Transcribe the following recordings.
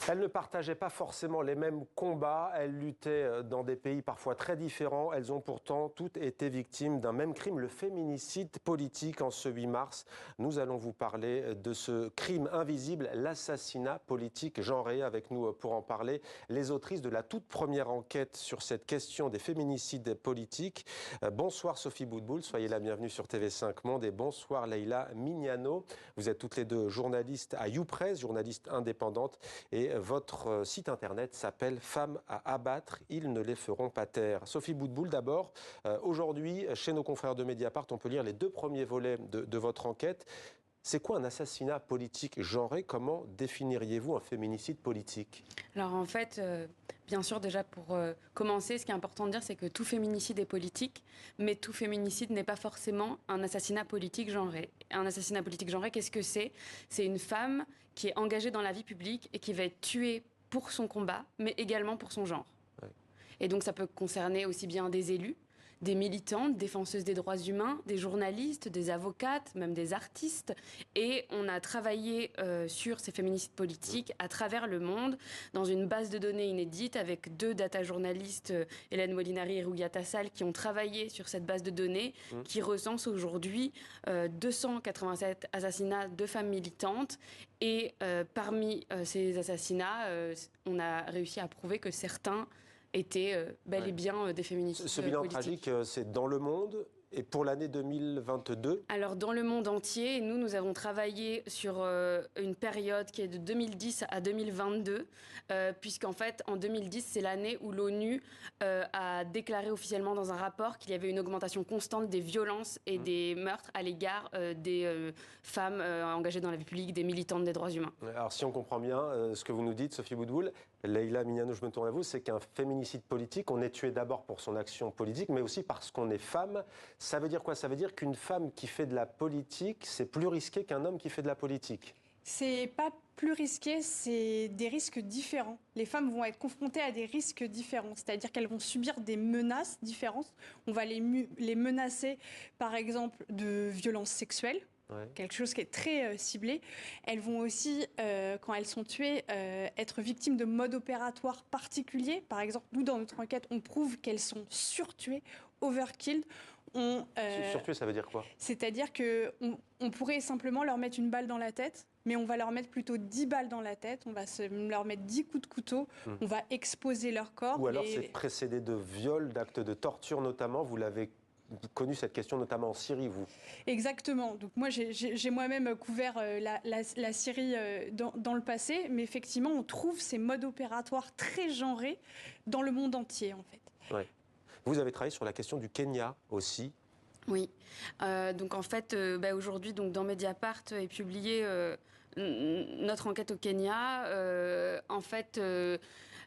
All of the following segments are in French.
Elles ne partageaient pas forcément les mêmes combats, elles luttaient dans des pays parfois très différents. Elles ont pourtant toutes été victimes d'un même crime, le féminicide politique. En ce 8 mars, nous allons vous parler de ce crime invisible, l'assassinat politique genré. Avec nous pour en parler, les autrices de la toute première enquête sur cette question des féminicides politiques. Bonsoir Sophie Boutboul, soyez la bienvenue sur TV5 Monde, et bonsoir Leïla Mignano. Vous êtes toutes les deux journalistes à YouPress, journalistes indépendantes, et votre site internet s'appelle Femmes à abattre, ils ne les feront pas taire. Sophie Boutboul, d'abord, aujourd'hui, chez nos confrères de Mediapart, on peut lire les 2 premiers volets de votre enquête. C'est quoi un assassinat politique genré? Comment définiriez-vous un féminicide politique? Alors en fait, bien sûr, déjà pour commencer, ce qui est important de dire, c'est que tout féminicide est politique, mais tout féminicide n'est pas forcément un assassinat politique genré. Un assassinat politique genré, qu'est-ce que c'est? C'est une femme qui est engagée dans la vie publique et qui va être tuée pour son combat, mais également pour son genre. Ouais. Et donc ça peut concerner aussi bien des élus, des militantes, défenseuses des droits humains, des journalistes, des avocates, même des artistes. Et on a travaillé sur ces féminicides politiques à travers le monde, dans une base de données inédite, avec 2 data journalistes, Hélène Molinari et Rouya Tassal, qui ont travaillé sur cette base de données, qui recense aujourd'hui 287 assassinats de femmes militantes. Et parmi ces assassinats, on a réussi à prouver que certains étaient bel et bien des féminicides Ce bilan politiques. tragique, c'est dans le monde et pour l'année 2022? Alors, dans le monde entier, nous avons travaillé sur une période qui est de 2010 à 2022, puisqu'en fait, en 2010, c'est l'année où l'ONU a déclaré officiellement dans un rapport qu'il y avait une augmentation constante des violences et des meurtres à l'égard des femmes engagées dans la vie publique, des militantes des droits humains. Alors, si on comprend bien ce que vous nous dites, Sophie Boutboul, Leïla Mignano, je me tourne à vous, c'est qu'un féminicide politique, on est tué d'abord pour son action politique, mais aussi parce qu'on est femme. Ça veut dire quoi? Ça veut dire qu'une femme qui fait de la politique, c'est plus risqué qu'un homme qui fait de la politique? C'est pas plus risqué, c'est des risques différents. Les femmes vont être confrontées à des risques différents, c'est-à-dire qu'elles vont subir des menaces différentes. On va les menacer, par exemple, de violences sexuelles. Ouais. Quelque chose qui est très ciblé. Elles vont aussi, quand elles sont tuées, être victimes de modes opératoires particuliers. Par exemple, nous, dans notre enquête, on prouve qu'elles sont surtuées, overkilled. Surtuées, ça veut dire quoi? C'est-à-dire qu'on pourrait simplement leur mettre une balle dans la tête, mais on va leur mettre plutôt 10 balles dans la tête, on va leur mettre 10 coups de couteau, on va exposer leur corps. Ou alors c'est précédé de viols, d'actes de torture notamment, vous l'avez connu cette question notamment en Syrie, vous? Exactement. Donc moi, j'ai moi-même couvert la Syrie dans le passé, mais effectivement, on trouve ces modes opératoires très genrés dans le monde entier, en fait. Ouais. Vous avez travaillé sur la question du Kenya aussi. Oui. Donc en fait, aujourd'hui, dans Mediapart est publié notre enquête au Kenya. En fait,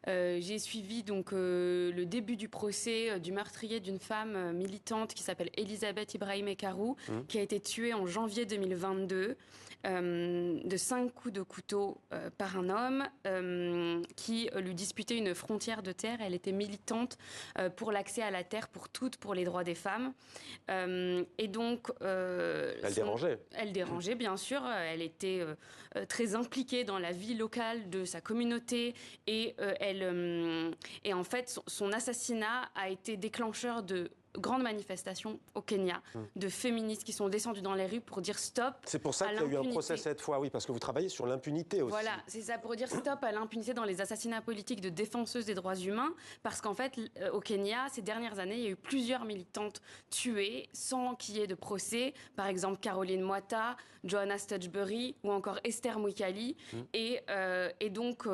j'ai suivi le début du procès du meurtrier d'une femme militante qui s'appelle Elisabeth Ibrahim Ekaru, qui a été tuée en janvier 2022 de 5 coups de couteau par un homme qui lui disputait une frontière de terre. Elle était militante pour l'accès à la terre pour toutes, pour les droits des femmes. Et donc, elle dérangeait. Elle dérangeait, bien sûr. Elle était très impliquée dans la vie locale de sa communauté et en fait, son assassinat a été déclencheur de grandes manifestations au Kenya, de féministes qui sont descendues dans les rues pour dire stop. C'est pour ça qu'il y a eu un procès cette fois, oui, parce que vous travaillez sur l'impunité aussi. Voilà, c'est ça, pour dire stop à l'impunité dans les assassinats politiques de défenseuses des droits humains, parce qu'en fait, au Kenya, ces dernières années, il y a eu plusieurs militantes tuées sans qu'il y ait de procès, par exemple Caroline Mwata, Johanna Studgebury ou encore Esther Mwikali, et donc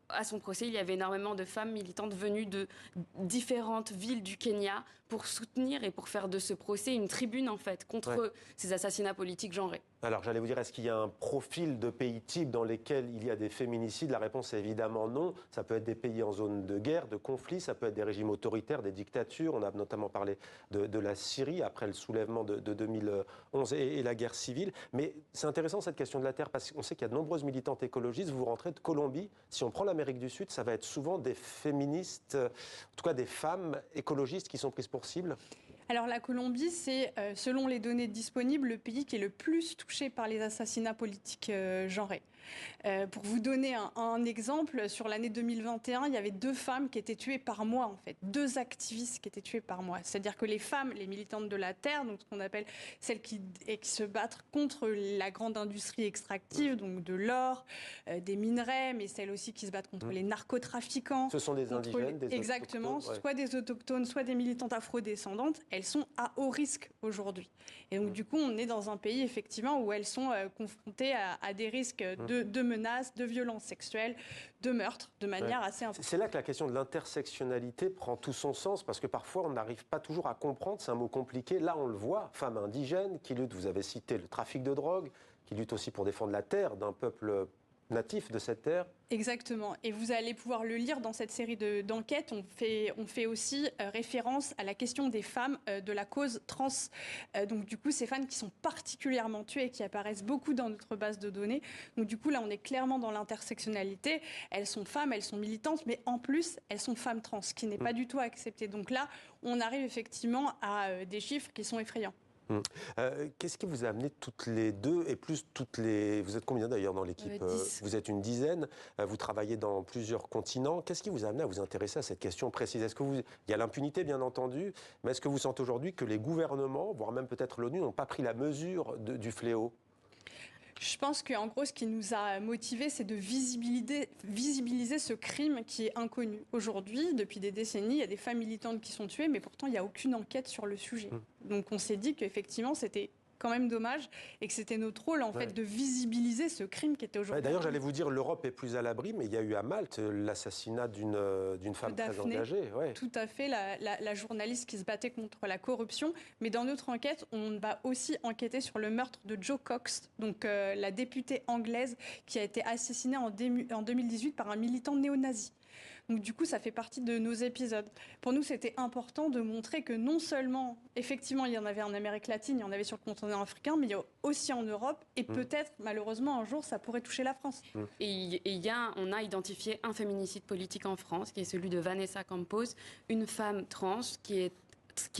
à son procès, il y avait énormément de femmes militantes venues de différentes villes du Kenya pour soutenir et pour faire de ce procès une tribune, en fait, contre ces assassinats politiques genrés. Alors, j'allais vous dire, est-ce qu'il y a un profil de pays type dans lesquels il y a des féminicides? La réponse est évidemment non. Ça peut être des pays en zone de guerre, de conflit, ça peut être des régimes autoritaires, des dictatures. On a notamment parlé de la Syrie après le soulèvement de 2011 et la guerre civile. Mais c'est intéressant cette question de la terre parce qu'on sait qu'il y a de nombreuses militantes écologistes. Vous rentrez de Colombie. Si on prend l'Amérique du Sud, ça va être souvent des féministes, en tout cas des femmes écologistes qui sont prises pour cible. Alors la Colombie, c'est, selon les données disponibles, le pays qui est le plus touché par les assassinats politiques genrés. Pour vous donner un exemple, sur l'année 2021, il y avait 2 femmes qui étaient tuées par mois, en fait. 2 activistes qui étaient tuées par mois. C'est-à-dire que les femmes, les militantes de la terre, donc ce qu'on appelle celles qui se battent contre la grande industrie extractive, donc de l'or, des minerais, mais celles aussi qui se battent contre les narcotrafiquants. Ce sont des indigènes, des exactement, autochtones, soit des autochtones, soit des militantes afrodescendantes. Elles sont à haut risque aujourd'hui. Et donc, du coup, on est dans un pays, effectivement, où elles sont confrontées à des risques de menaces, de violences sexuelles, de meurtres, de manière assez importante. C'est là que la question de l'intersectionnalité prend tout son sens, parce que parfois, on n'arrive pas toujours à comprendre, c'est un mot compliqué. Là, on le voit, femmes indigènes qui luttent, vous avez cité le trafic de drogue, qui luttent aussi pour défendre la terre d'un peuple natif de cette terre. Exactement. Et vous allez pouvoir le lire dans cette série d'enquêtes. On fait aussi référence à la question des femmes de la cause trans. Donc du coup, ces femmes qui sont particulièrement tuées et qui apparaissent beaucoup dans notre base de données. Donc du coup, là, on est clairement dans l'intersectionnalité. Elles sont femmes, elles sont militantes, mais en plus, elles sont femmes trans, ce qui n'est pas du tout accepté. Donc là, on arrive effectivement à des chiffres qui sont effrayants. Qu'est-ce qui vous a amené toutes les deux et plus toutes les... Vous êtes combien d'ailleurs dans l'équipe? 10. Vous êtes une dizaine, vous travaillez dans plusieurs continents. Qu'est-ce qui vous a amené à vous intéresser à cette question précise? Il y a l'impunité bien entendu, mais est-ce que vous sentez aujourd'hui que les gouvernements, voire même peut-être l'ONU, n'ont pas pris la mesure du fléau? Je pense qu'en gros, ce qui nous a motivés, c'est de visibiliser ce crime qui est inconnu. Aujourd'hui, depuis des décennies, il y a des femmes militantes qui sont tuées, mais pourtant, il n'y a aucune enquête sur le sujet. Donc, on s'est dit qu'effectivement, c'était quand même dommage et que c'était notre rôle, en fait, de visibiliser ce crime qui était aujourd'hui. D'ailleurs, j'allais vous dire, l'Europe est plus à l'abri, mais il y a eu à Malte l'assassinat d'une femme très engagée. Tout à fait, la journaliste qui se battait contre la corruption. Mais dans notre enquête, on va aussi enquêter sur le meurtre de Jo Cox, donc la députée anglaise qui a été assassinée en 2018 par un militant néo-nazi. Donc du coup, ça fait partie de nos épisodes. Pour nous, c'était important de montrer que non seulement, effectivement, il y en avait en Amérique latine, il y en avait sur le continent africain, mais il y a aussi en Europe, et peut-être, malheureusement, un jour, ça pourrait toucher la France. Et on a identifié un féminicide politique en France, qui est celui de Vanessa Campos, une femme trans qui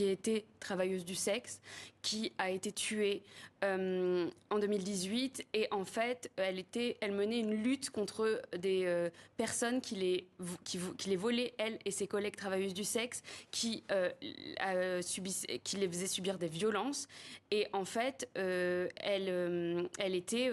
était travailleuse du sexe, qui a été tuée en 2018. Et en fait, elle menait une lutte contre des personnes qui les volaient, elle et ses collègues travailleuses du sexe, qui les faisaient subir des violences. Et en fait, elle était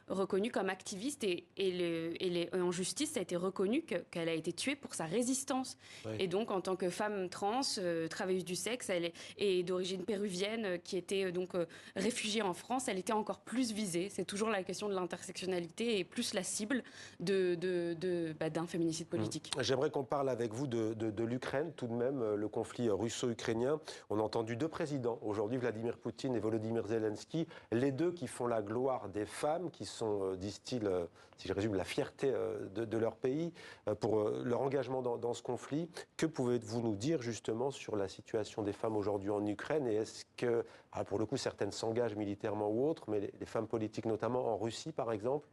reconnue comme activiste et en justice, ça a été reconnu qu'elle a été tuée pour sa résistance. Oui. Et donc, en tant que femme trans, travailleuse du sexe, elle est d'origine péruvienne, qui était donc réfugiée en France, elle était encore plus visée. C'est toujours la question de l'intersectionnalité et plus la cible d'un féminicide politique. J'aimerais qu'on parle avec vous de l'Ukraine, tout de même, le conflit russo-ukrainien. On a entendu 2 présidents aujourd'hui, Vladimir Poutine et Volodymyr Zelensky, les 2 qui font la gloire des femmes, qui sont, disent-ils, si je résume, la fierté de leur pays, pour leur engagement dans ce conflit. Que pouvez-vous nous dire justement sur la situation des femmes aujourd'hui en Ukraine, et est-ce que, pour le coup, certaines s'engagent militairement ou autres, mais les femmes politiques notamment en Russie par exemple?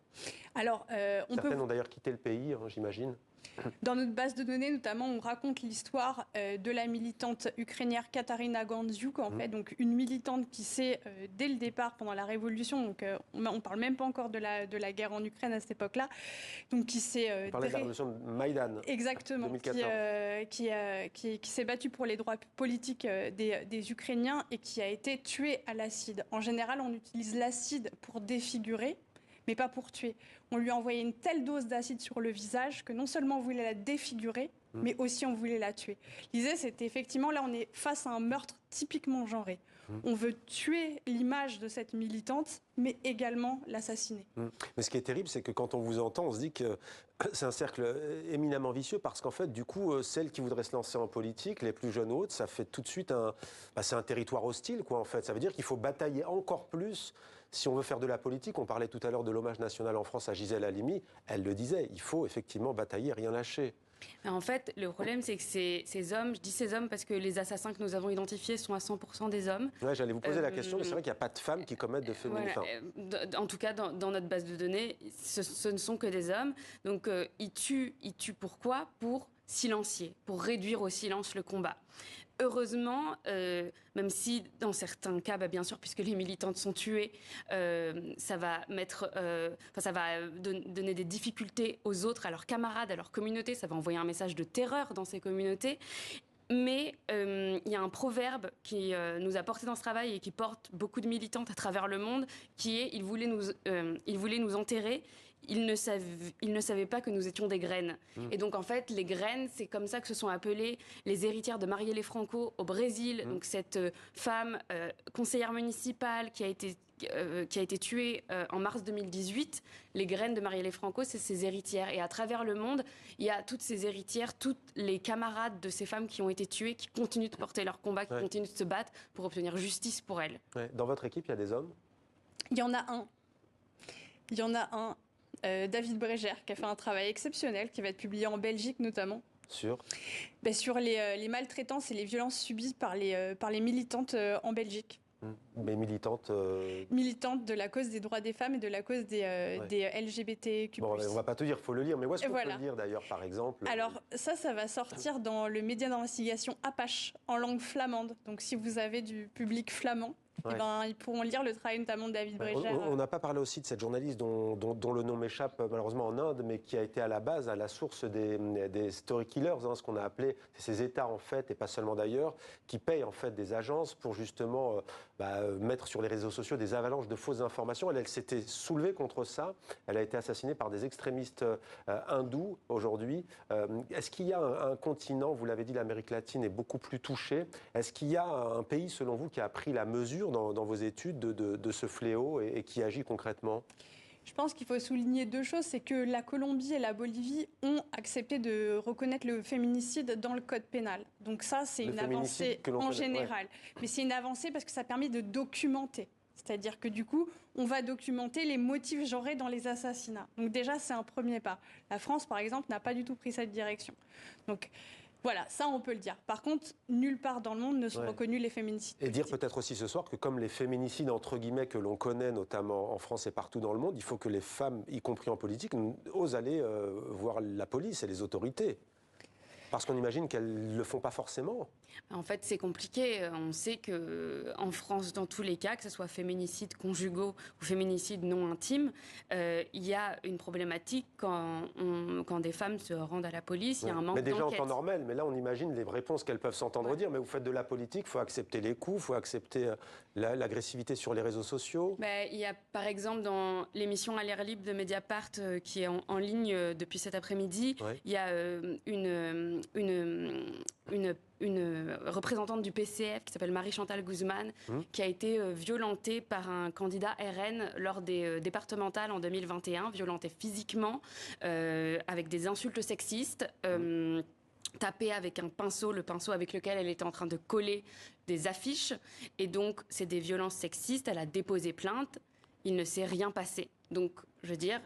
Alors, certaines ont d'ailleurs quitté le pays, j'imagine. Dans notre base de données, notamment, on raconte l'histoire de la militante ukrainienne Katarina Gandziuk, en fait, donc une militante qui s'est, dès le départ, pendant la Révolution, donc on ne parle même pas encore de la guerre en Ukraine à cette époque-là, donc qui s'est... on parlait de la révolution de Maïdan. Exactement, 2014. Qui s'est battue pour les droits politiques des Ukrainiens et qui a été tuée à l'acide. En général, on utilise l'acide pour défigurer, mais pas pour tuer. On lui a envoyé une telle dose d'acide sur le visage que non seulement on voulait la défigurer, mais aussi on voulait la tuer. L'idée, c'était effectivement, là, on est face à un meurtre typiquement genré. On veut tuer l'image de cette militante, mais également l'assassiner. Mais ce qui est terrible, c'est que quand on vous entend, on se dit que c'est un cercle éminemment vicieux, parce qu'en fait, du coup, celles qui voudraient se lancer en politique, les plus jeunes ou autres, ça fait tout de suite c'est un territoire hostile, quoi, en fait. Ça veut dire qu'il faut batailler encore plus si on veut faire de la politique. On parlait tout à l'heure de l'hommage national en France à Gisèle Halimi. Elle le disait, il faut effectivement batailler, rien lâcher. Mais en fait, le problème, c'est que ces hommes, je dis ces hommes parce que les assassins que nous avons identifiés sont à 100% des hommes. Ouais, j'allais vous poser la question, mais c'est vrai qu'il n'y a pas de femmes qui commettent de féminicides. En tout cas, dans notre base de données, ce ne sont que des hommes. Donc, ils tuent pourquoi? Pour silencier, pour réduire au silence le combat. heureusement, même si dans certains cas, bien sûr, puisque les militantes sont tuées, ça va donner des difficultés aux autres, à leurs camarades, à leur communauté. Ça va envoyer un message de terreur dans ces communautés. Mais il y a un proverbe qui nous a porté dans ce travail et qui porte beaucoup de militantes à travers le monde, qui est « ils voulaient nous enterrer ». Ils ne savaient pas que nous étions des graines. Et donc, en fait, les graines, c'est comme ça que se sont appelées les héritières de Marielle Franco au Brésil. Donc, cette femme conseillère municipale qui a été tuée en mars 2018. Les graines de Marielle Franco, c'est ses héritières. Et à travers le monde, il y a toutes ces héritières, toutes les camarades de ces femmes qui ont été tuées, qui continuent de porter leur combat, qui continuent de se battre pour obtenir justice pour elles. Ouais. Dans votre équipe, il y a des hommes? Il y en a un. David Breger, qui a fait un travail exceptionnel, qui va être publié en Belgique notamment. Sur les maltraitances et les violences subies par les militantes en Belgique. Mais militantes Militantes de la cause des droits des femmes et de la cause des LGBTQ+. Bon, on ne va pas tout dire, il faut le lire. Mais où est-ce qu'on peut le lire d'ailleurs, par exemple? Alors ça va sortir dans le média d'investigation Apache, en langue flamande. Donc si vous avez du public flamand, ils pourront lire le travail notamment de David Breger. On n'a pas parlé aussi de cette journaliste dont le nom m'échappe malheureusement en Inde, mais qui a été à la base, à la source des story killers, ce qu'on a appelé ces États en fait, et pas seulement d'ailleurs, qui payent en fait des agences pour justement mettre sur les réseaux sociaux des avalanches de fausses informations. Elle s'était soulevée contre ça. Elle a été assassinée par des extrémistes hindous aujourd'hui. Est-ce qu'il y a un continent, vous l'avez dit, l'Amérique latine est beaucoup plus touchée. Est-ce qu'il y a un pays, selon vous, qui a pris la mesure dans vos études de ce fléau et qui agit concrètement? Je pense qu'il faut souligner deux choses, c'est que la Colombie et la Bolivie ont accepté de reconnaître le féminicide dans le code pénal. Donc ça, c'est une avancée en général. Mais c'est une avancée parce que ça permet de documenter. C'est-à-dire que du coup, on va documenter les motifs genrés dans les assassinats. Donc déjà, c'est un premier pas. La France, par exemple, n'a pas du tout pris cette direction. Donc voilà, ça on peut le dire. Par contre, nulle part dans le monde ne sont reconnus les féminicides. Et dire peut-être aussi ce soir que comme les féminicides entre guillemets que l'on connaît notamment en France et partout dans le monde, il faut que les femmes, y compris en politique, osent aller voir la police et les autorités. Parce qu'on imagine qu'elles ne le font pas forcément. En fait, c'est compliqué. On sait qu'en France, dans tous les cas, que ce soit féminicides conjugaux ou féminicides non intimes, il y a une problématique quand des femmes se rendent à la police. Il y a un manque d'enquête. Mais déjà en temps normal, mais là on imagine les réponses qu'elles peuvent s'entendre dire. Mais vous faites de la politique, il faut accepter les coups, il faut accepter l'agressivité sur les réseaux sociaux. Il y a par exemple dans l'émission À l'air libre de Mediapart qui est en ligne depuis cet après-midi, il y a une représentante du PCF qui s'appelle Marie-Chantal Guzman qui a été violentée par un candidat RN lors des départementales en 2021, violentée physiquement avec des insultes sexistes. Tapée avec un pinceau, le pinceau avec lequel elle était en train de coller des affiches. Et donc, c'est des violences sexistes. Elle a déposé plainte. Il ne s'est rien passé. Donc, je veux dire,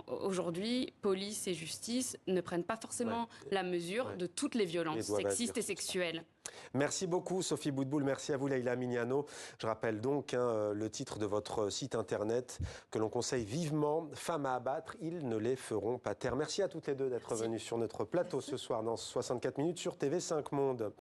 aujourd'hui, police et justice ne prennent pas forcément la mesure de toutes les violences sexistes et sexuelles. Merci beaucoup Sophie Boutboul, merci à vous Leïla Mignano. Je rappelle donc le titre de votre site internet que l'on conseille vivement, Femmes à abattre, ils ne les feront pas taire. Merci à toutes les deux d'être venues sur notre plateau ce soir dans 64 minutes sur TV5 Monde.